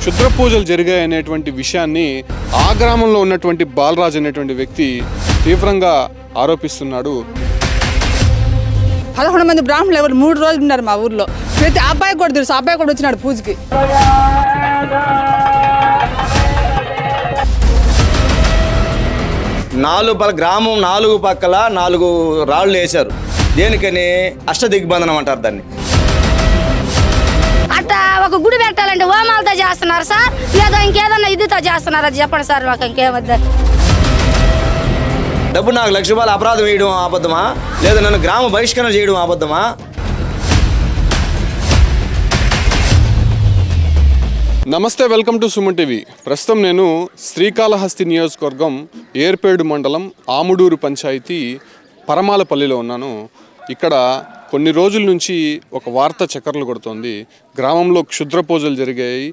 క్షుద్ర పూజలు జరిగాయనేటువంటి విషయాన్ని ఆ గ్రామంలో ఉన్నటువంటి బాలరాజు అనేటువంటి వ్యక్తి తీవ్రంగా ఆరోపిస్తున్నాడు. 11 మంది బ్రాహ్మణులు ఎవరు 3 రోజులు ఉన్నారు మా ఊర్లో. ప్రతి అబ్బాయి కూడా తెలుసు, అబ్బాయి కూడా వచ్చినాడు పూజకి. గ్రామం 4 పక్కల 4 రాళ్ళు వేశారు. దేనికని అష్టదిగ్బంధనం అంటారు దాన్ని. అట్టా ఒక గుడి పెట్టాలంటే హోమాలతో చేస్తున్నారు సార్, లేదా ఇంకేదన్నా ఇదితో చేస్తున్నారు? అది చెప్పండి సార్, మాకు ఇంకేమద్దా. డబ్బు నాకు ₹1,00,000 అపరాధం వేయడం అబద్ధమా, లేదా నన్ను గ్రామ బహిష్కరణ చేయడం అబద్ధమా? నమస్తే, వెల్కమ్ టు సుమన్ టీవీ. ప్రస్తుతం నేను శ్రీకాళహస్తి నియోజకవర్గం ఏర్పేడు మండలం ఆముడూరు పంచాయతీ పరమాలపల్లిలో ఉన్నాను. ఇక్కడ కొన్ని రోజుల నుంచి ఒక వార్త చక్కర్లు కొడుతోంది. గ్రామంలో క్షుద్ర పూజలు జరిగాయి.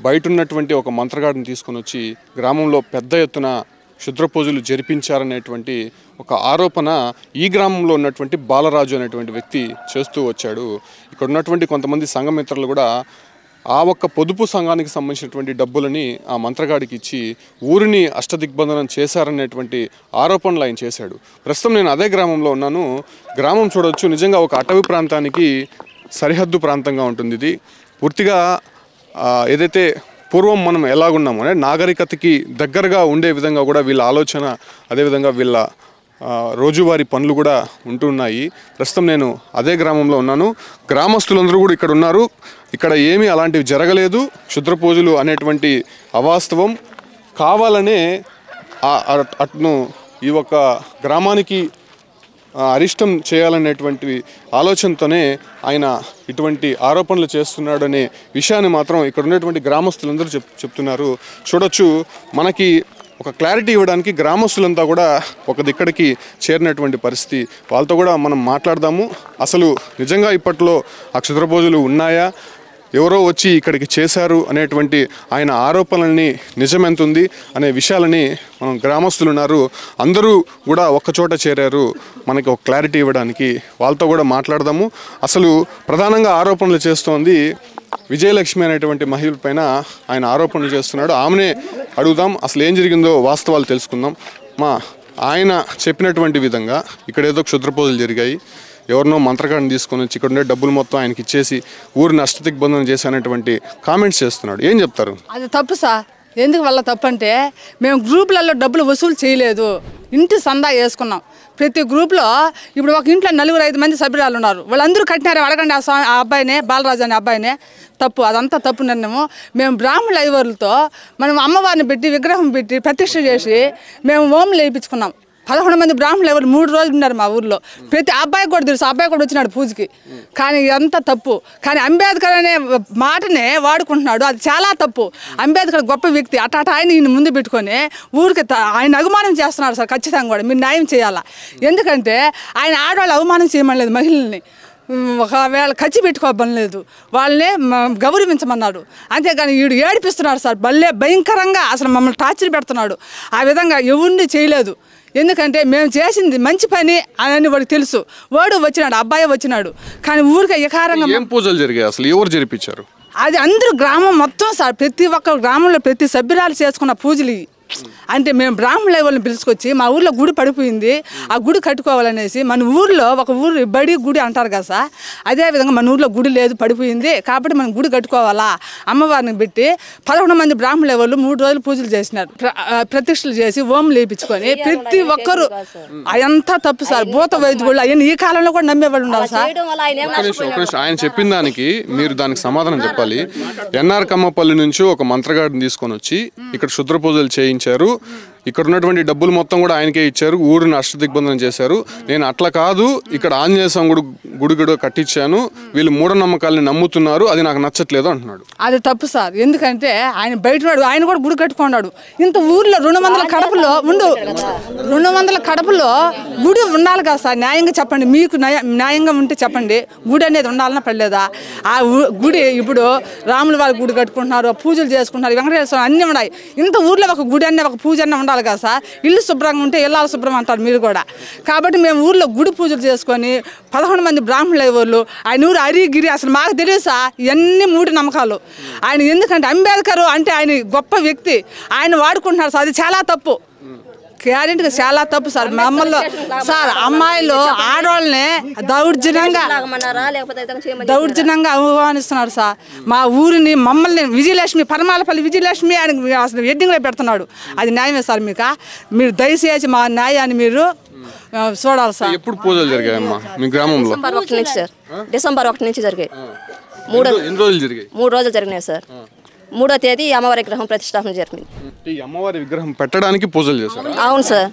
బయట ఉన్నటువంటి ఒక మంత్రగాడిని తీసుకొని వచ్చి గ్రామంలో పెద్ద ఎత్తున క్షుద్ర పూజలు జరిపించారనేటువంటి ఒక ఆరోపణ ఈ గ్రామంలో ఉన్నటువంటి బాలరాజు అనేటువంటి వ్యక్తి చేస్తూ వచ్చాడు. ఇక్కడ ఉన్నటువంటి కొంతమంది సంఘమిత్రులు కూడా ఆ ఒక్క పొదుపు సంఘానికి సంబంధించినటువంటి డబ్బులని ఆ మంత్రగాడికి ఇచ్చి ఊరిని అష్టదిగ్బంధనం చేశారనేటువంటి ఆరోపణలు ఆయన చేశాడు. ప్రస్తుతం నేను అదే గ్రామంలో ఉన్నాను. గ్రామం చూడవచ్చు, నిజంగా ఒక అటవీ ప్రాంతానికి సరిహద్దు ప్రాంతంగా ఉంటుంది. ఇది పూర్తిగా ఏదైతే పూర్వం మనం ఎలాగున్నామో అంటే నాగరికతకి దగ్గరగా ఉండే విధంగా కూడా వీళ్ళ ఆలోచన, అదేవిధంగా వీళ్ళ రోజువారీ పనులు కూడా ఉంటున్నాయి. ప్రస్తుతం నేను అదే గ్రామంలో ఉన్నాను. గ్రామస్తులందరూ కూడా ఇక్కడ ఉన్నారు. ఇక్కడ ఏమీ అలాంటివి జరగలేదు. క్షుద్ర పూజలు అనేటువంటి అవాస్తవం. కావాలనే అట్ను ఈ ఒక గ్రామానికి అరిష్టం చేయాలనేటువంటి ఆలోచనతోనే ఆయన ఇటువంటి ఆరోపణలు చేస్తున్నాడు అనే విషయాన్ని మాత్రం ఇక్కడ ఉన్నటువంటి గ్రామస్తులందరూ చెప్తున్నారు. చూడొచ్చు, మనకి ఒక క్లారిటీ ఇవ్వడానికి గ్రామస్తులంతా కూడా ఒక దిక్కడికి చేరినటువంటి పరిస్థితి. వాళ్ళతో కూడా మనం మాట్లాడదాము. అసలు నిజంగా ఇప్పట్లో ఆ క్షుద్ర పూజలు ఉన్నాయా, ఎవరో వచ్చి ఇక్కడికి చేశారు అనేటువంటి ఆయన ఆరోపణలని నిజమెంతుంది అనే విషయాలని మనం గ్రామస్తులు ఉన్నారు, అందరూ కూడా ఒక్కచోట చేరారు మనకి ఒక క్లారిటీ ఇవ్వడానికి. వాళ్ళతో కూడా మాట్లాడదాము. అసలు ప్రధానంగా ఆరోపణలు చేస్తోంది విజయలక్ష్మి అనేటువంటి మహిళ పైన ఆయన ఆరోపణలు చేస్తున్నాడు. ఆమెనే అడుగుదాం, అసలు ఏం జరిగిందో వాస్తవాలు తెలుసుకుందాం. ఆయన చెప్పినటువంటి విధంగా ఇక్కడ ఏదో క్షుద్ర పూజలు జరిగాయి, ఎవరినో మంత్రగాడిని తీసుకొని వచ్చి ఇక్కడ ఉండే డబ్బులు మొత్తం ఆయనకి ఇచ్చేసి ఊరిని అష్టదిగ్బంధనం చేశానటువంటి కామెంట్స్ చేస్తున్నాడు. ఏం చెప్తారు? అది తప్పు సార్. ఎందుకు వల్ల తప్పు అంటే, మేము గ్రూపులలో డబ్బులు వసూలు చేయలేదు, ఇంటి సందా వేసుకున్నాం. ప్రతి గ్రూప్లో ఇప్పుడు ఒక ఇంట్లో 4-5 మంది సభ్యురాలు ఉన్నారు. వాళ్ళందరూ కట్టినారు. అడగండి ఆ అబ్బాయినే, బాలరాజు అనే అబ్బాయినే. తప్పు, అదంతా తప్పు నిర్ణయము. మేము బ్రాహ్మణుల ఐవర్లతో మనం అమ్మవారిని పెట్టి విగ్రహం పెట్టి ప్రతిష్ఠ చేసి మేము హోమం లేపించుకున్నాం. 11 మంది బ్రాహ్మణులు ఎవరు 3 రోజులు ఉన్నారు మా ఊర్లో. ప్రతి అబ్బాయి కూడా తెలుసు, అబ్బాయి కూడా వచ్చినాడు పూజకి. కానీ ఇదంతా తప్పు. కానీ అంబేద్కర్ అనే మాటనే వాడుకుంటున్నాడు, అది చాలా తప్పు. అంబేద్కర్ గొప్ప వ్యక్తి, అట్ట ఆయన ఈయన ముందు పెట్టుకొని ఊరికి ఆయన అవమానం చేస్తున్నారు సార్. ఖచ్చితంగా కూడా మీరు న్యాయం చేయాలా. ఎందుకంటే ఆయన ఆడవాళ్ళు అవమానం చేయమనలేదు మహిళల్ని. ఒకవేళ ఖర్చు పెట్టుకోబనలేదు, వాళ్ళనే గౌరవించమన్నాడు. అంతేగాని వీడు ఏడిపిస్తున్నాడు సార్. భయంకరంగా అసలు మమ్మల్ని టార్చర్ పెడుతున్నాడు. ఆ విధంగా ఎవరిని చేయలేదు. ఎందుకంటే మేము చేసింది మంచి పని అని వాడికి తెలుసు. వాడు వచ్చినాడు, అబ్బాయి వచ్చినాడు. కానీ ఊరికే యకారంగా ఏం పూజలు జరిగాయి, అసలు ఎవరు జరిపించారు? అది అందరూ గ్రామం మొత్తం సార్, ప్రతి ఒక్క గ్రామంలో ప్రతి సభ్యురాలు చేసుకున్న పూజలు. అంటే మేము బ్రాహ్మణుల వాళ్ళని పిలుచుకొచ్చి మా ఊర్లో గుడి పడిపోయింది, ఆ గుడి కట్టుకోవాలనేసి మన ఊర్లో ఒక ఊరు బడి గుడి అంటారు కదా సార్, అదేవిధంగా మన ఊర్లో గుడి లేదు, పడిపోయింది కాబట్టి మనం గుడి కట్టుకోవాలా. అమ్మవారిని పెట్టి 11 మంది బ్రాహ్మణుల వాళ్ళు 3 రోజులు పూజలు చేసినారు. ప్రతిష్టలు చేసి హోమం లేపించుకొని ప్రతి ఒక్కరు. అదంతా తప్పు సార్. భూత వైద్యులు అవన్నీ ఈ కాలంలో కూడా నమ్మేవాళ్ళు ఉన్నారు సార్. ఆయన చెప్పిన దానికి మీరు దానికి సమాధానం చెప్పాలి. ఎన్ఆర్ కమ్మపల్లి నుంచి ఒక మంత్రగాడిని తీసుకొని వచ్చి ఇక్కడ క్షుద్ర పూజలు చేయించారు. ఇక్కడ ఉన్నటువంటి డబ్బులు మొత్తం కూడా ఆయనకే ఇచ్చారు, ఊరిని అష్టదిగ్బంధనం చేశారు. నేను అట్లా కాదు, ఇక్కడ ఆంజనేయ స్వామి గుడి కట్టించాను, వీళ్ళు మూఢనమ్మకాలని నమ్ముతున్నారు, అది నాకు నచ్చట్లేదు అంటున్నాడు. అది తప్పు సార్. ఎందుకంటే ఆయన బయటవాడు, ఆయన కూడా గుడి కట్టుకున్నాడు. ఇంత ఊర్లో 200 కడపలో 200 కడపలో గుడి ఉండాలి కదా సార్. న్యాయంగా చెప్పండి, మీకు న్యాయంగా ఉంటే చెప్పండి, గుడి అనేది ఉండాలన్నా పడలేదా? ఆ గుడి ఇప్పుడు రాముల వారి గుడి కట్టుకుంటున్నారు, పూజలు చేసుకుంటున్నారు, వెంకటేశ్వర స్వామి అన్నీ ఉన్నాయి. ఇంత ఊర్లో ఒక గుడి అనే ఒక పూజ అన్న ఉండాలి ఉండాలి కదా సార్. ఇల్లు శుభ్రంగా ఉంటే ఇల్లాలు శుభ్రం అంటారు మీరు కూడా. కాబట్టి మేము ఊర్లో గుడి పూజలు చేసుకొని 11 మంది బ్రాహ్మణులు అయ్యేవాళ్ళు. ఆయన ఊరు అరిగిరి అసలు మాకు తెలియదు సార్. ఇవన్నీ మూఢ నమ్మకాలు. ఆయన ఎందుకంటే అంబేద్కర్ అంటే ఆయన గొప్ప వ్యక్తి, ఆయన వాడుకుంటున్నారు సార్. అది చాలా తప్పు, గ్యారెంటీగా చాలా తప్పు సార్. మమ్మల్ని సార్ అమ్మాయిలు ఆడవాళ్ళని దౌర్జన్యంగా ఆహ్వానిస్తున్నారు సార్. మా ఊరిని మమ్మల్ని విజయలక్ష్మి పరమాలపల్లి విజయలక్ష్మి ఆయన అసలు వెడ్డింగ్లో పెడుతున్నాడు. అది న్యాయమే సార్. మీరు దయచేసి మా న్యాయాన్ని మీరు చూడాలి సార్. ఎప్పుడు పూజలు జరిగాయమ్మా మీ గ్రామంలో? డిసెంబర్ 1 నుంచి జరిగాయి. 3 రోజులు జరిగినాయి సార్. 3వ తేదీ అమ్మవారి విగ్రహం ప్రతిష్టాపన జరిగింది. ఈ అమ్మవారి విగ్రహం పెట్టడానికి పూజలు చేశారు? అవును సార్.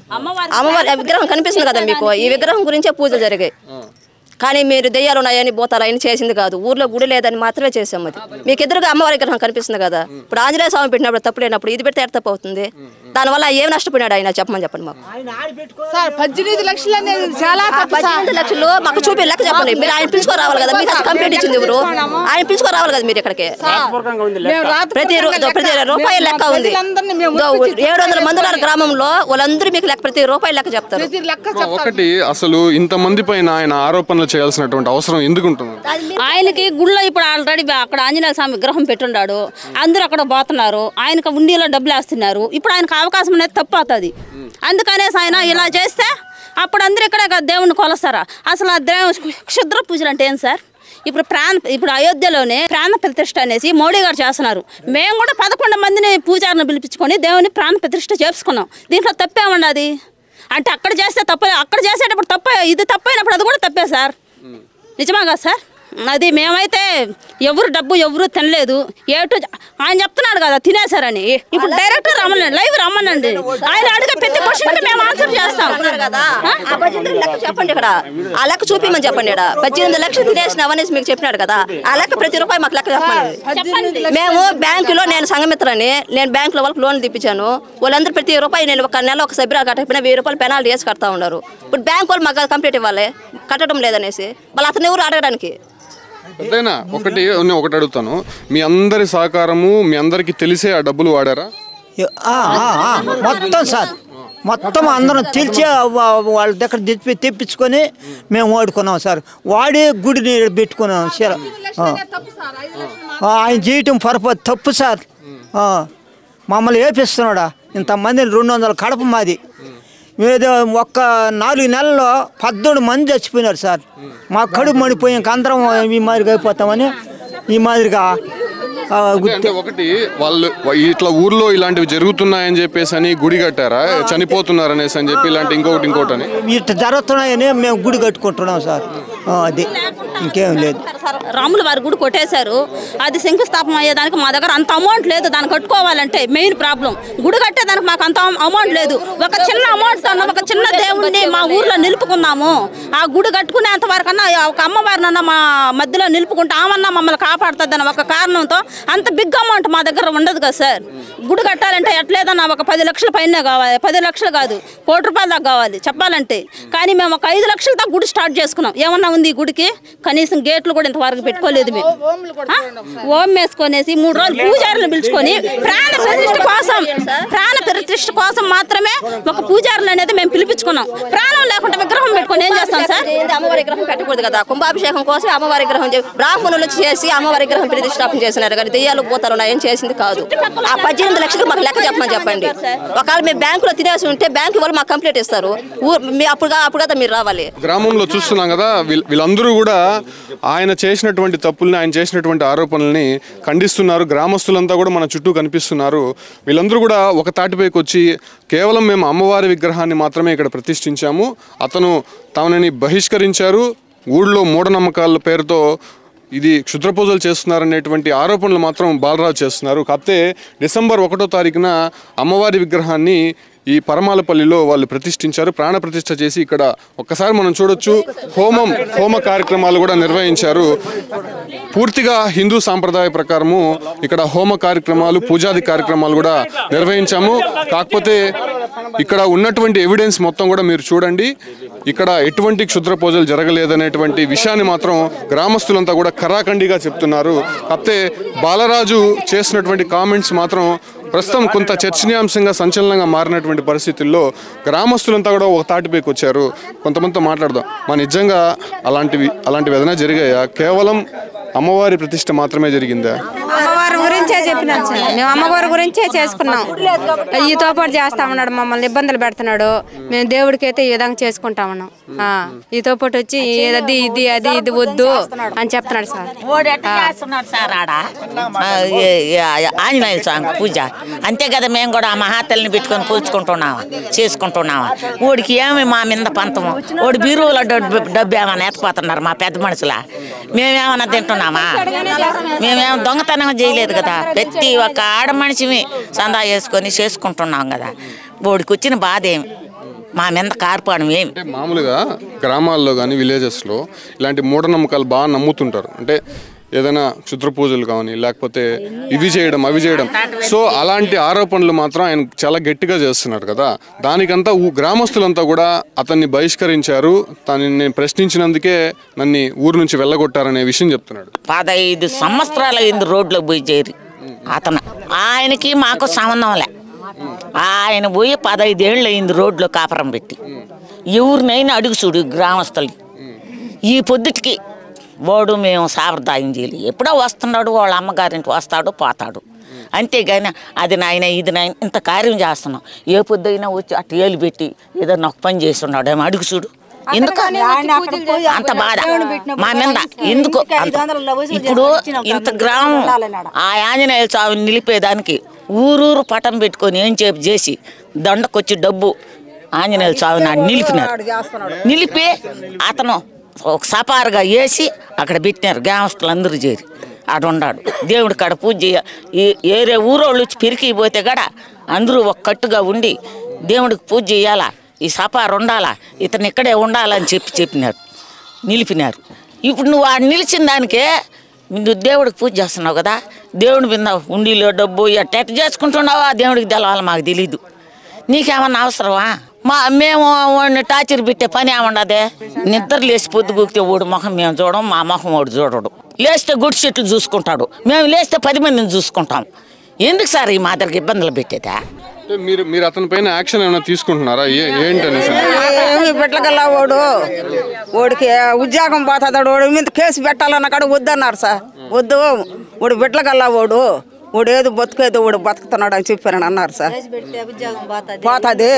అమ్మవారి విగ్రహం కనిపిస్తుంది కదా మీకు, ఈ విగ్రహం గురించే పూజలు జరిగాయి. కానీ మీరు దెయ్యాలు ఉన్నాయని పోతారని చేసింది కాదు. ఊర్లో గుడి లేదని మాత్రమే చేసాం. అది మీకు ఎదురుగా అమ్మవారి విగ్రహం కనిపిస్తుంది కదా. ఇప్పుడు ఆంజనేయ స్వామి పెట్టినప్పుడు తప్పు లేనప్పుడు ఇది పెడితే తప్పు అవుతుంది. దానివల్ల ఏం నష్టపోయినాడు ఆయన చెప్పమని చెప్పండి మాకు. సార్ 18 లక్షలు అనేది చాలా 18 లక్షలు మాకు చూపి లెక్క చెప్పండి. మీరు ఆయన పిలుచుకో రావాలి కదా. మీకు కంప్లీట్ ఇచ్చింది ఎవరు? ఆయన పిలుచుకో రావాలి కదా మీరు ఇక్కడికి. ప్రతి రూపాయి లెక్క ఉంది. 700 మంది ఉన్నారు గ్రామంలో, వాళ్ళందరూ మీకు లెక్క ప్రతి రూపాయి లెక్క చెప్తారు. ఒకటి అసలు ఇంతమంది పైన ఆయన ఆరోపణలు చేయాల్సినటువంటి అవసరం ఎందుకు ఉంటుంది? ఆయనకి గుళ్ళో ఇప్పుడు ఆల్రెడీ అక్కడ ఆంజనేయ స్వామి విగ్రహం పెట్టున్నాడు, అందరూ అక్కడ పోతున్నారు, ఆయనకు ఉండిలో డబ్బులు వేస్తున్నారు. ఇప్పుడు ఆయనకు అవకాశం అనేది తప్పు అవుతుంది. అందుకనేసి ఆయన ఇలా చేస్తే అప్పుడు అందరూ ఇక్కడ దేవుణ్ణి కొలుస్తారా? అసలు ఆ క్షుద్ర పూజలు అంటే ఏం సార్? ఇప్పుడు అయోధ్యలోనే ప్రాణ ప్రతిష్ఠ అనేసి మోడీ గారు చేస్తున్నారు. మేము కూడా 11 మందిని పూజారిని పిలిపించుకొని దేవుని ప్రాణ ప్రతిష్ఠ చేసుకున్నాం. దీంట్లో తప్పేమన్నది అంటే అక్కడ చేస్తే తప్ప, అక్కడ చేసేటప్పుడు తప్ప, ఇది తప్పైనప్పుడు అది కూడా తప్పే సార్. నిజమా కదా సార్? అది మేమైతే ఎవరు డబ్బు ఎవరు తినలేదు. ఆయన చెప్తున్నాడు కదా తినేశారని. ఇప్పుడు డైరెక్ట్ రమ్మనండి, లైవ్ రమ్మనండి. ఆయన అడిగే ప్రతి క్వశ్చన్ మేము ఆన్సర్ చేస్తాం కదా. చెప్పండి ఇక్కడ ఆ లెక్క చూపిమని చెప్పండి. ఇక్కడ 18 లక్షలు తినేసినావనేసి మీకు చెప్పినాడు కదా. ఆ లెక్క ప్రతి రూపాయి మాకు లెక్క చెప్పండి. మేము బ్యాంకులో, నేను సంఘమిత్రని, నేను బ్యాంకులో వాళ్ళకి లోన్లు తెప్పించాను. వాళ్ళందరూ ప్రతి రూపాయి నేను ఒక నెల ఒక సభ్యులు కట్టకపోయినా 1000 రూపాయలు పెనాల్టీ వేసి కడతా ఉన్నారు. ఇప్పుడు బ్యాంక్ వాళ్ళు మాకు కంప్లీట్ ఇవ్వాలి, కట్టడం లేదనేసి. వాళ్ళు అతను ఎవరు అడగడానికి? ఒకటి అడుగుతాను, మీ అందరి సహకారము, మీ అందరికి తెలిసే ఆ డబ్బులు వాడారా? మొత్తం సార్, మొత్తం అందరం తెలిసి వాళ్ళ దగ్గర తెప్పించుకొని మేము వాడుకున్నాం సార్. వాడి గుడిని పెట్టుకున్నాం సార్. ఆయన చేయటం పొరపాటు తప్పు సార్. మమ్మల్ని వేపిస్తున్నాడా? ఇంతమంది 200 కడప మాది. ఏదో ఒక్క 4 నెలల్లో 17 మంది చచ్చిపోయినారు సార్. మా కడుపు మడిపోయి ఇంక అందరం ఈ మాదిరిగా అయిపోతామని ఈ మాదిరిగా. ఒకటి వాళ్ళు ఇట్లా ఊర్లో ఇలాంటివి జరుగుతున్నాయని చెప్పేసి అని గుడి కట్టారా? చనిపోతున్నారు అనేసి అని చెప్పి ఇలాంటి ఇంకోటి అని ఇట్లా జరుగుతున్నాయని మేము గుడి కట్టుకుంటున్నాం సార్. అది ఇంకేం లేదు. రాముల వారి గుడి కొట్టేశారు. అది శంకుస్థాపన అయ్యేదానికి మా దగ్గర అంత అమౌంట్ లేదు. దాన్ని కట్టుకోవాలంటే మెయిన్ ప్రాబ్లం. గుడి కట్టేదానికి మాకు అంత అమౌంట్ లేదు. ఒక చిన్న అమౌంట్ ఒక చిన్న దేవుడిని మా ఊర్లో నిలుపుకున్నాము. ఆ గుడి కట్టుకునేంత వరకన్నా ఒక అమ్మవారినన్నా మా మధ్యలో నిలుపుకుంటే ఆమన్నా మమ్మల్ని కాపాడుతుందని ఒక కారణంతో అంత బిగ్ అమౌంట్ మా దగ్గర ఉండదు కదా సార్. గుడి కట్టాలంటే ఎట్లేదన్నా ఒక 10 లక్షల పైన కావాలి. 10 లక్షలు కాదు, ₹1 కోటి దాకా కావాలి చెప్పాలంటే. కానీ మేము ఒక 5 లక్షలతో గుడి స్టార్ట్ చేసుకున్నాం. ఏమన్నా ఉంది ఈ గుడికి? కనీసం గేట్లు కూడా ఇంతవరకు పెట్టుకోలేదు. మేము ఓం వేసుకొనేసి 3 రోజులు పూజారులను పిలుచుకొని ప్రాణ ప్రతిష్ఠ కోసం మాత్రమే ఒక పూజారులు అనేది మేము పిలిపించుకున్నాం. ప్రాణం లేకుండా విగ్రహం పెట్టుకొని ఏం చేస్తాం సార్? అమ్మవారి విగ్రహం పెట్టకూడదు కదా. కుంభాభిషేకం కోసం అమ్మవారి విగ్రహం బ్రాహ్మణులు చేసి అమ్మవారి విగ్రహం ప్రతిష్టాపన చేసినారు కానీ దెయ్యాలు పోతారు ఏం చేసింది కాదు. ఆ 18 లక్షలకు మాకు లెక్క చెప్పమని చెప్పండి. ఒకవేళ మేము బ్యాంకులో తినేసి ఉంటే బ్యాంకు వాళ్ళు మాకు కంప్లీట్ ఇస్తారు. అప్పుడు కదా మీరు రావాలి. గ్రామంలో చూస్తున్నాం కదా, వీళ్ళందరూ కూడా ఆయన చేసినటువంటి తప్పుల్ని, ఆయన చేసినటువంటి ఆరోపణల్ని ఖండిస్తున్నారు. గ్రామస్తులంతా కూడా మన చుట్టూ కనిపిస్తున్నారు. వీళ్ళందరూ కూడా ఒక తాటిపైకి వచ్చి కేవలం మేము అమ్మవారి విగ్రహాన్ని మాత్రమే ఇక్కడ ప్రతిష్ఠించాము, అతను తమని బహిష్కరించారు, ఊళ్ళో మూఢనమ్మకాల పేరుతో ఇది క్షుద్ర పూజలు చేస్తున్నారనేటువంటి ఆరోపణలు మాత్రం బాలరాజు చేస్తున్నారు. కాకపోతే డిసెంబర్ 1వ తారీఖున అమ్మవారి విగ్రహాన్ని ఈ పరమాలపల్లిలో వాళ్ళు ప్రతిష్ఠించారు. ప్రాణ ప్రతిష్ఠ చేసి ఇక్కడ ఒక్కసారి మనం చూడొచ్చు, హోమ కార్యక్రమాలు కూడా నిర్వహించారు. పూర్తిగా హిందూ సాంప్రదాయ ప్రకారము ఇక్కడ హోమ కార్యక్రమాలు, పూజాది కార్యక్రమాలు కూడా నిర్వహించాము. కాకపోతే ఇక్కడ ఉన్నటువంటి ఎవిడెన్స్ మొత్తం కూడా మీరు చూడండి. ఇక్కడ ఎటువంటి క్షుద్ర పూజలు జరగలేదనేటువంటి విషయాన్ని మాత్రం గ్రామస్తులంతా కూడా ఖరాఖండిగా చెప్తున్నారు. కాకపోతే బాలరాజు చేసినటువంటి కామెంట్స్ మాత్రం ప్రస్తుతం కొంత చర్చనీయాంశంగా సంచలనంగా మారినటువంటి పరిస్థితుల్లో గ్రామస్తులంతా కూడా ఒక తాటిపైకి వచ్చారు. కొంతమందితో మాట్లాడదాం. మా నిజంగా అలాంటివి ఏదైనా జరిగాయా? కేవలం అమ్మవారి ప్రతిష్ట మాత్రమే జరిగిందా? అమ్మవారి గురించే చెప్పినాను సార్. మేము అమ్మవారి గురించే చేసుకున్నాం. ఈతో పాటు చేస్తా ఉన్నాడు, మమ్మల్ని ఇబ్బందులు పెడుతున్నాడు. మేము దేవుడికి అయితే ఈ విధంగా చేసుకుంటా ఉన్నాం. ఈతో పాటు వచ్చి అది ఇది వద్దు అని చెప్తున్నాడు సార్. సార్ ఆడ ఆంజనేయ స్వామి పూజ అంతే కదా. మేము కూడా ఆ మహాతల్లిని పెట్టుకొని పూజుకుంటున్నావా, చేసుకుంటున్నావా? ఓడికి ఏమి మా మీద పంతము? ఓడి బీరువులో డబ్బు ఏమైనా ఎత్తిపోతున్నారు మా పెద్ద మనుషులా? మేమేమన్నా తింటున్నామా? మేమేమో దొంగతనం చేయలేదు కదా. ప్రతి ఒక్క ఆడ మనిషిని సందా వేసుకొని చేసుకుంటున్నాం కదా. ఓడికి వచ్చిన బాధ ఏమి మా మీద కార్పడం ఏమి? మామూలుగా గ్రామాల్లో కానీ విలేజెస్లో ఇలాంటి మూఢనమ్మకాలు బాగా నమ్ముతుంటారు. అంటే ఏదైనా క్షుద్ర పూజలు కానీ లేకపోతే ఇవి చేయడం అవి చేయడం. సో అలాంటి ఆరోపణలు మాత్రం ఆయన చాలా గట్టిగా చేస్తున్నారు కదా. దానికంతా గ్రామస్తులంతా కూడా అతన్ని బహిష్కరించారు. తనని ప్రశ్నించినందుకే నన్ను ఊరు నుంచి వెళ్ళగొట్టారనే విషయం చెప్తున్నాడు. 15 సంవత్సరాలు అయింది రోడ్లో పోయి చేరి అతను. ఆయనకి మాకు సంబంధం లే. ఆయన పోయి 15 ఏళ్ళు అయింది రోడ్లో కాపురం పెట్టి. ఎవరినైనా అడుగు చూడు గ్రామస్తులు. ఈ పొద్దుటికి వాడు మేము సాంప్రదాయం చేయలేదు. ఎప్పుడో వస్తున్నాడు, వాళ్ళ అమ్మగారింటి వస్తాడు పోతాడు అంతేగాని అది నాయన ఇది నాయన ఇంత కార్యం చేస్తున్నాం. ఏ పొద్దుైనా వచ్చి అటు ఏలు పెట్టి ఏదన్నా ఒక పని చేసి ఉన్నాడు ఏమో అడుగు చూడు. ఎందుకు అంత బాధ మా మీద? ఎందుకు ఇప్పుడు ఇంత గ్రామం ఆ ఆంజనేయ స్వామిని నిలిపేదానికి ఊరూరు పటం పెట్టుకొని ఏం చేసి దండకొచ్చి డబ్బు ఆంజనేయ స్వామిని నిలిపినారు. నిలిపి అతను ఒక సపారుగా వేసి అక్కడ పెట్టినారు. గ్రామస్తులందరూ చేరి ఆడ ఉన్నాడు. దేవుడి కాడ పూజ ఏరే ఊరోళ్ళు వచ్చి పెరికిపోతే కూడా అందరూ ఒక కట్టుగా ఉండి దేవుడికి పూజ చేయాలా, ఈ సపారు ఉండాలా, ఇతను ఇక్కడే ఉండాలని చెప్పినారు, నిలిపినారు. ఇప్పుడు నువ్వు ఆడ నిలిచిన దానికే నువ్వు దేవుడికి పూజ చేస్తున్నావు కదా. దేవుడి మీద ఉండిలో డబ్బు ఎట్ట చేసుకుంటున్నావా దేవుడికి తెలవాలి, మాకు తెలీదు. నీకేమన్నా అవసరమా? మేము వాడిని టార్చర్ పెట్టే పని ఏమన్నదే. నిద్ర లేచి పొద్దుగూకితే ఓడి మొహం మేము చూడడం, మా మొహం ఓడి చూడడు. లేస్తే గుడి చెట్లు చూసుకుంటాడు, మేము లేస్తే 10 మందిని చూసుకుంటాం. ఎందుకు సార్ ఈ మాదిరికి ఇబ్బందులు పెట్టేదా? మీరు అతని పైన యాక్షన్ ఏమైనా తీసుకుంటున్నారా? ఏంటని పెట్టగల ఓడికి ఉద్యోగం పోతాడు, ఓడి మీద కేసు పెట్టాలన్న కాడ వద్దన్నారు సార్. వద్దు, ఓడి బిడ్డగల్లా ఓడు ఏదో బతుకేదో ఓడు బతుకుతున్నాడు అని చెప్పారని అన్నారు సార్. పోతుంది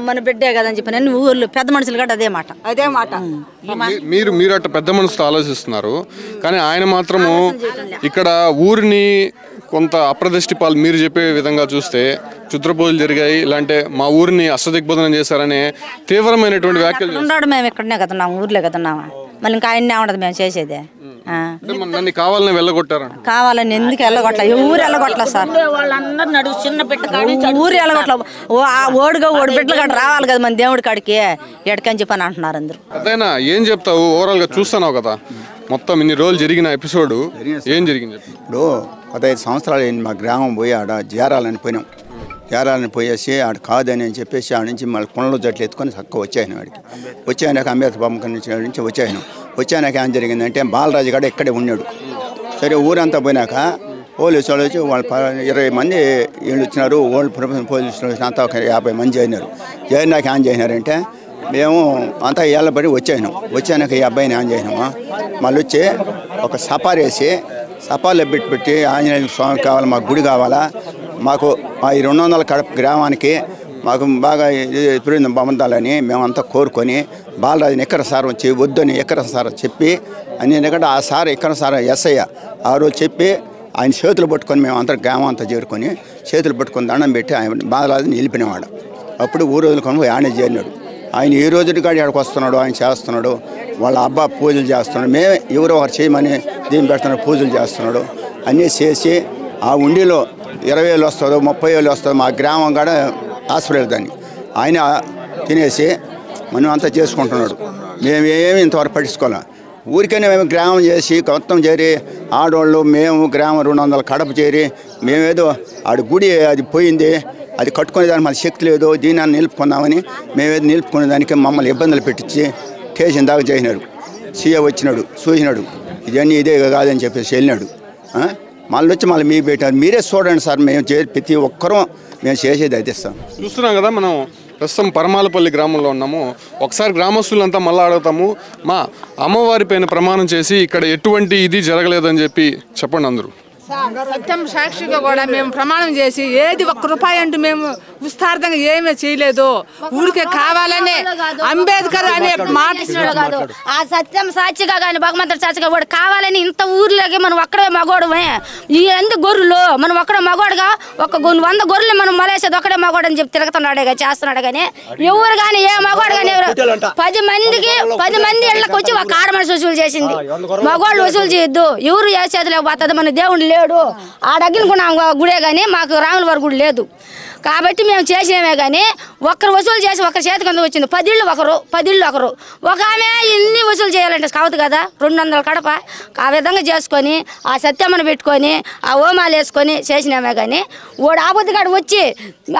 మన బిడ్డే కదని చెప్పి ఊళ్ళో పెద్ద మనుషులు కూడా అదే మాట. మీరు అట్ట పెద్ద మనసుతో ఆలోచిస్తున్నారు కానీ ఆయన మాత్రము ఇక్కడ ఊరిని కొంత అప్రదిష్టి పాలు మీరు చెప్పే విధంగా చూస్తే క్షుద్రపూజలు జరిగాయి, ఇలాంటి మా ఊరిని అష్టదిగ్బంధనం చేశారనే తీవ్రమైనటువంటి వ్యాఖ్యలు ఉన్నాడు. మేము ఇక్కడనే కదా ఊర్లే కదా మళ్ళీ ఇంకా ఆయన్నే ఉండదు మేము చేసేదే. నన్ను కావాలని వెళ్ళగొట్టారు. కావాలని ఎందుకు వెళ్ళగొట్ల? ఊరు వెళ్ళగొట్ల సార్. ఊరు వెళ్ళగొట్ల. ఓడిగా ఓడి బిడ్డలు కాడ రావాలి కదా మన దేవుడి కాడికి ఎడకని చెప్పని అంటున్నారు అందరూ. అదైనా ఏం చెప్తావు? ఓవరాల్ గా చూస్తున్నావు కదా మొత్తం ఇన్ని రోజులు జరిగిన ఎపిసోడ్ ఏం జరిగింది? ఇప్పుడు 15 సంవత్సరాలు మా గ్రామం పోయి ఆడ జారాలని పోయినాం. జారాలని పోయేసి ఆడ కాదని అని చెప్పేసి ఆడ నుంచి మళ్ళీ కొండలో జట్లు ఎత్తుకొని చక్కగా వచ్చాయను. వాడికి వచ్చాయనాక అంబేద్కర్ బొమ్మ నుంచి వచ్చాయనాక ఏం జరిగిందంటే బాలరాజు గారు ఇక్కడే ఉన్నాడు. సరే ఊరంతా పోయినాక పోలీసు వాళ్ళు వచ్చి వాళ్ళు 20 మంది వీళ్ళు వచ్చినారు. ఓల్డ్ ప్రభుత్వం పోలీసులు అంతా ఒక 50 మంది చేరినారు. చేరినాక ఏం చేసినారంటే మేము అంతా ఏళ్ళబడి వచ్చాయనాక ఈ అబ్బాయిని ఏం చేసినాము మళ్ళీ వచ్చి ఒక సపారేసి సపాలో పెట్టి ఆంజనేయ స్వామి కావాలి, మాకు గుడి కావాలా, మాకు ఈ 200 కడప గ్రామానికి మాకు బాగా ఎప్పుడైనా బాగుండాలని మేమంతా కోరుకొని బాలరాజుని ఎక్కడ సార్ వచ్చి వద్దని ఎక్కడ సార్ చెప్పి అని ఎందుకంటే ఆ సార్ ఎక్కడ సార్ ఎస్ఐ ఆ రోజు చెప్పి ఆయన చేతులు పట్టుకొని మేము అంతా గ్రామం అంతా చేరుకొని చేతులు పట్టుకొని దండం పెట్టి ఆయన బాలరాజుని నిలిపినవాడు. అప్పుడు ఊరు కొని ఆయన చేరినాడు. ఆయన ఈ రోజుకి కాడి ఆడికి వస్తున్నాడు, ఆయన చేస్తున్నాడు. వాళ్ళ అబ్బా పూజలు చేస్తున్నాడు. మేమే ఎవరో ఒకరు చేయమని దీన్ని పెడుతున్నాడు, పూజలు చేస్తున్నాడు. అన్నీ చేసి ఆ ఉండిలో 20,000 వస్తుందో 30,000 వస్తుందో మా గ్రామం కూడా హాస్పిటల్ దాన్ని ఆయన తినేసి మనం అంతా చేసుకుంటున్నాడు. మేమేమి ఇంతవరకు పట్టించుకోవాలి. ఊరికైనా మేము గ్రామం చేసి మొత్తం చేరి ఆడవాళ్ళు మేము గ్రామం 200 కడప చేరి మేమేదో ఆడ గుడి అది పోయింది, అది కట్టుకునేదానికి మన శక్తి లేదు, దీన్ని నిలుపుకున్నామని మేమేదో నిలుపుకునేదానికి మమ్మల్ని ఇబ్బందులు పెట్టించి స్టేషన్ దాకా చేసినాడు. సీఏ వచ్చినాడు, చూసినాడు, ఇదన్నీ ఇదే కాదని చెప్పేసి వెళ్ళినాడు. మళ్ళీ వచ్చి మళ్ళీ మీకు పెట్టారు. మీరే చూడండి సార్, మేము ప్రతి ఒక్కరూ మేము చేసేది అయితే ఇస్తాం. చూస్తున్నాం కదా మనం ప్రస్తుతం పరమాలపల్లి గ్రామంలో ఉన్నాము. ఒకసారి గ్రామస్తులంతా మళ్ళీ అడుగుతాము, మా అమ్మవారి పైన ప్రమాణం చేసి ఇక్కడ ఎటువంటి ఇది జరగలేదని చెప్పి చెప్పండి అందరూ. సత్యం సాక్షిగా కూడా మేము ప్రమాణం చేసి ఏది ₹1 అంటూ మేము విస్తార్థంగా ఏమీ చేయలేదు. ఊరికే కావాలని అంబేద్కర్ అనే మాట కాదు. ఆ సత్యం సాక్షిగా కానీ భగవంతుడు సాక్షిగా కూడా కావాలని ఇంత ఊర్లోకి మనం ఒక్కడే మగోడమే. ఈ ఎందుకు గొర్రెలు మనం ఒక్కడే మగోడుగా 100 గొర్రెలు మనం మలేసేది ఒక్కడే మగోడు అని చెప్పి తిరుగుతున్నాడే చేస్తున్నాడు. కానీ ఎవరు కానీ ఏ మగోడు కానీ ఎవరు 10 మంది ఇళ్ళకి వచ్చి ఒక ఆడ మనిషి వసూలు చేసింది. మగోళ్ళు వసూలు చేయొద్దు. ఎవరు ఏ చేతిలో పోతుంది, మన దేవుడు లేడు. ఆడగ్గినుకున్నాం గుడే కానీ మాకు రాముల వారి గుడి లేదు. కాబట్టి మేము చేసినామే కానీ ఒక్కరు వసూలు చేసి ఒకరి చేతి కింద వచ్చింది. 10 ఇళ్ళు ఒకరు ఒక ఆమె ఇన్ని వసూలు చేయాలంటే కావద్దు కదా. 200 కడప ఆ విధంగా చేసుకొని ఆ సత్యమ్మను పెట్టుకొని ఆ హోమాలు వేసుకొని చేసినామే కానీ వాడు ఆపత్తి కాడు వచ్చి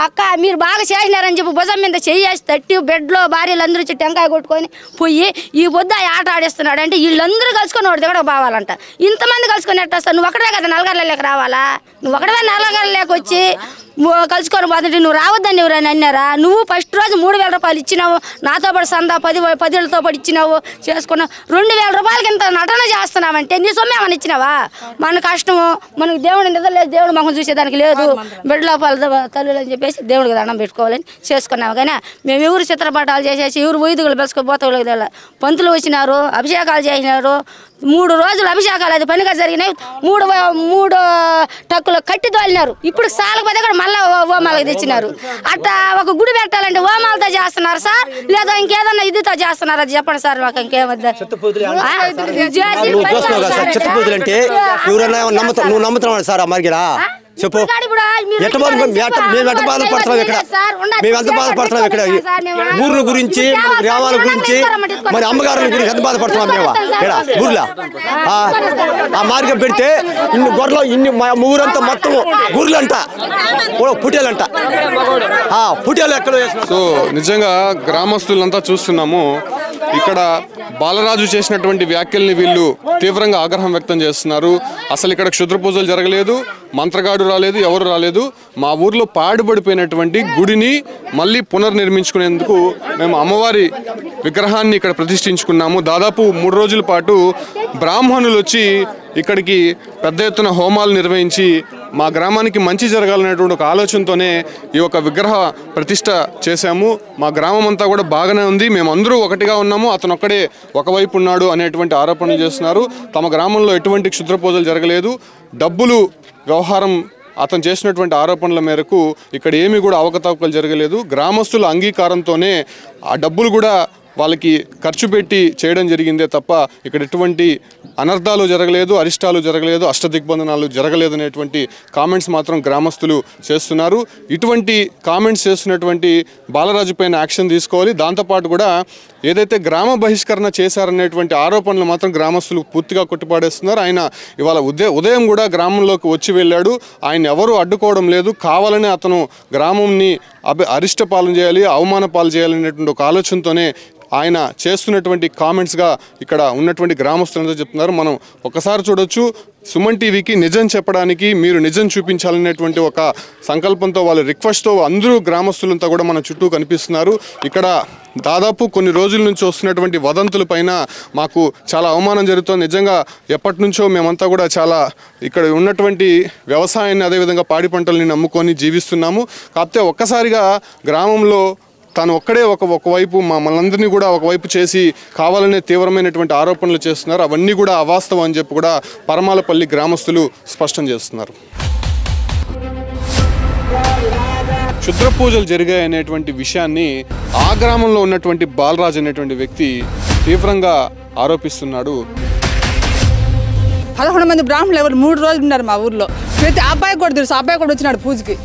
అక్క మీరు బాగా చేసినారని చెప్పి భుజం మీద చెయ్యేసి తట్టి బెడ్లో భార్యలు అందరూ వచ్చి టెంకాయ కొట్టుకొని పోయి ఈ బొద్ద ఆట ఆడిస్తున్నాడు అంటే వీళ్ళందరూ కలుసుకొని వాడు దగ్గర బావాలంట. ఇంతమంది కలుసుకొని ఎట్టొస్తావు? నువ్వు ఒకటే కదా నల్లగర్లలోకి రావాలా? నువ్వు ఒకటే నల్లగర్లలోకి వచ్చి కలుసుకొని పోతుంటే నువ్వు రావద్దని ఎవరైనా అన్నారా? నువ్వు ఫస్ట్ రోజు ₹3000 ఇచ్చినావు, నాతో పాటు సందా 10 పాటు ఇచ్చినావు, చేసుకున్నావు. ₹2000 ఇంత నటన చేస్తున్నావంటే నీ సొమ్ము ఏమని ఇచ్చినావా? మన కష్టము మనకు దేవుడు నిద్రలేదు, దేవుడు మొహం చూసేదానికి లేదు, బిడ్డ లోపల తల్లులు అని చెప్పేసి దేవుడికి దండం పెట్టుకోవాలని చేసుకున్నావు. కానీ మేము ఎవరు చిత్రపటాలు చేసేసి ఎవరు వైదికులు పెసుకుపోతా పంతులు వచ్చినారు, అభిషేకాలు చేసినారు. 3 రోజులు అభిషేకాలు అది పనిగా జరిగినాయి. 3 టక్కులు కట్టి తోలినారు. ఇప్పుడు సాలకపోతే కూడా మళ్ళీ హోమాలకు తెచ్చినారు. అట్లా ఒక గుడి పెట్టాలంటే హోమాలతో చేస్తున్నారు సార్, లేదా ఇంకేదన్నా ఇదితో చేస్తున్నారు? అది చెప్పండి సార్. మాకు ఇంకేమద్దా చిత్తపూజలు అంటే ఎవరన్నా నువ్వు నమ్ముతున్నావు సార్? అమ్మగిరా చెప్పు. మేము ఎంత బాధపడుతున్నాం ఇక్కడ, మేము ఎంత బాధపడుతున్నాం ఇక్కడ ఊర్ల గురించి, గ్రామాల గురించి, మరి అమ్మగారుల గురించి ఎంత బాధపడుతున్నాం మేము ఇక్కడ ఊర్లో. ఆ మార్గం పెడితే ఇన్ని గొర్రెలు మా ఊరంతా మొత్తం ఊర్లంట పుట్టేలంట పుట్టేలు ఎక్కడ. సో నిజంగా గ్రామస్తులంతా చూస్తున్నాము ఇక్కడ బాలరాజు చేసినటువంటి వ్యాఖ్యల్ని వీళ్ళు తీవ్రంగా ఆగ్రహం వ్యక్తం చేస్తున్నారు. అసలు ఇక్కడ క్షుద్ర పూజలు జరగలేదు, మంత్రగాడు రాలేదు, ఎవరు రాలేదు. మా ఊర్లో పాడుపడిపోయినటువంటి గుడిని మళ్ళీ పునర్నిర్మించుకునేందుకు మేము అమ్మవారి విగ్రహాన్ని ఇక్కడ ప్రతిష్ఠించుకున్నాము. దాదాపు 3 రోజుల పాటు బ్రాహ్మణులు వచ్చి ఇక్కడికి పెద్ద ఎత్తున హోమాలు నిర్వహించి మా గ్రామానికి మంచి జరగాలనేటువంటి ఒక ఆలోచనతోనే ఈ యొక్క విగ్రహ ప్రతిష్ట చేశాము. మా గ్రామం అంతా కూడా బాగానే ఉంది, మేమందరూ ఒకటిగా ఉన్నాము, అతను ఒక్కడే ఒకవైపు ఉన్నాడు అనేటువంటి ఆరోపణలు చేస్తున్నారు. తమ గ్రామంలో ఎటువంటి క్షుద్ర పూజలు జరగలేదు. డబ్బులు వ్యవహారం అతను చేసినటువంటి ఆరోపణల మేరకు ఇక్కడ ఏమీ కూడా అవకతవకలు జరగలేదు. గ్రామస్తుల అంగీకారంతోనే ఆ డబ్బులు కూడా వాళ్ళకి ఖర్చు పెట్టి చేయడం జరిగిందే తప్ప ఇక్కడ ఎటువంటి అనర్థాలు జరగలేదు, అరిష్టాలు జరగలేదు, అష్టదిగ్బంధనాలు జరగలేదు అనేటువంటి కామెంట్స్ మాత్రం గ్రామస్తులు చేస్తున్నారు. ఇటువంటి కామెంట్స్ చేస్తున్నటువంటి బాలరాజు పైన యాక్షన్ తీసుకోవాలి. దాంతోపాటు కూడా ఏదైతే గ్రామ బహిష్కరణ చేశారనేటువంటి ఆరోపణలు మాత్రం గ్రామస్తులు పూర్తిగా కొట్టిపాడేస్తున్నారు. ఆయన ఇవాళ ఉదయం కూడా గ్రామంలోకి వచ్చి వెళ్ళాడు. ఆయన ఎవరూ అడ్డుకోవడం లేదు. కావాలని అతను గ్రామంని అరిష్ట పాలన చేయాలి, అవమాన పాలు చేయాలనేటువంటి ఒక ఆలోచనతోనే ఆయన చేస్తున్నటువంటి కామెంట్స్గా ఇక్కడ ఉన్నటువంటి గ్రామస్తులంతా చెప్తున్నారు. మనం ఒకసారి చూడొచ్చు. సుమన్ టీవీకి నిజం చెప్పడానికి, మీరు నిజం చూపించాలనేటువంటి ఒక సంకల్పంతో వాళ్ళ రిక్వెస్ట్తో అందరూ గ్రామస్తులంతా కూడా మన చుట్టూ కనిపిస్తున్నారు. ఇక్కడ దాదాపు కొన్ని రోజుల నుంచి వస్తున్నటువంటి వదంతుల పైన మాకు చాలా అవమానం జరుగుతుంది. నిజంగా ఎప్పటి నుంచో మేమంతా కూడా చాలా ఇక్కడ ఉన్నటువంటి వ్యవసాయాన్ని, అదేవిధంగా పాడి పంటల్ని నమ్ముకొని జీవిస్తున్నాము. కాకపోతే ఒక్కసారిగా గ్రామంలో తాను ఒక్కడే ఒకవైపు మనందరినీ కూడా ఒకవైపు చేసి కావాలనే తీవ్రమైనటువంటి ఆరోపణలు చేస్తున్నారు. అవన్నీ కూడా అవాస్తవం అని చెప్పి కూడా పరమాలపల్లి గ్రామస్తులు స్పష్టం చేస్తున్నారు. క్షుద్ర పూజలు జరిగాయనేటువంటి విషయాన్ని ఆ గ్రామంలో ఉన్నటువంటి బాలరాజు అనేటువంటి వ్యక్తి తీవ్రంగా ఆరోపిస్తున్నాడు. 11 మంది బ్రాహ్మణులు ఎవరు 3 రోజులు ఉన్నారు మా ఊర్లో. ప్రతి అబ్బాయి కూడా తెలుసు, అబ్బాయి కూడా వచ్చినాడు పూజకి.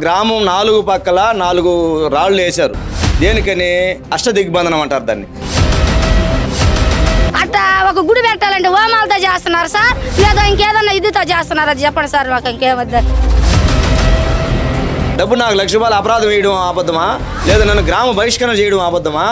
గ్రామం 4 పక్కల 4 రాళ్ళు వేశారు. దేనికని? అష్టదిగ్బంధనం అంటారు దాన్ని. అట్లా ఒక గుడి పెట్టాలంటే హోమాలతో చేస్తున్నారు సార్, లేదా ఇంకేదన్నా ఇదితో చేస్తున్నారు? అది చెప్పండి సార్. మాకు ఇంకేమద్దా డబ్బు నాకు ₹1,00,000 అపరాధం వేయడం అబద్ధమా? లేదా నన్ను గ్రామ బహిష్కరణ చేయడం అబద్ధమా?